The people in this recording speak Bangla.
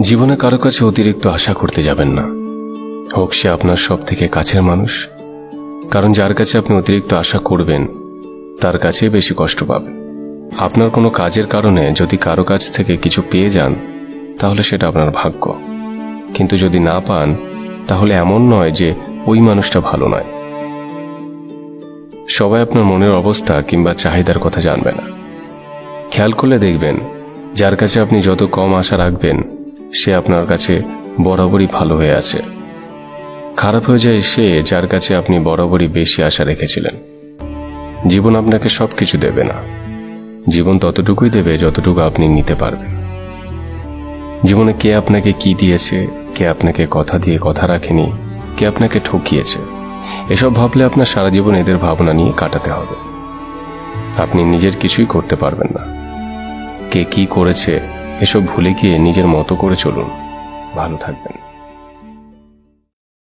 জীবনে কারো কাছে অতিরিক্ত আশা করতে যাবেন না, হোক সে আপনার সব থেকে কাছের মানুষ। কারণ যার কাছে আপনি অতিরিক্ত আশা করবেন তার কাছেই বেশি কষ্ট পাবেন। আপনার কোনো কাজের কারণে যদি কারো কাছ থেকে কিছু পেয়ে যান তাহলে সেটা আপনার ভাগ্য, কিন্তু যদি না পান তাহলে এমন নয় যে ওই মানুষটা ভালো নয়। সবাই আপনার মনের অবস্থা কিংবা চাহিদার কথা জানবে না। খেয়াল করলে দেখবেন যার কাছে আপনি যত কম আশা রাখবেন সে আপনার কাছে বরাবরই ভালো হয়ে আছে। খারাপ হয়ে যায় সে যার কাছে আপনি বরাবরই বেশি আশা রেখেছিলেন। জীবন আপনাকে সবকিছু দেবে না, জীবন ততটুকুই দেবে যতটুকু আপনি নিতে পারবেন। জীবনে কে আপনাকে কি দিয়েছে, কে আপনাকে কথা দিয়ে কথা রাখেনি, কে আপনাকে ঠকিয়েছে, এসব ভাবলে আপনার সারা জীবন এদের ভাবনা নিয়ে কাটাতে হবে। আপনি নিজের কিছুই করতে পারবেন না। কে কি করেছে এসব ভুলে গিয়ে নিজের মতো করে চলুন, ভালো থাকবেন।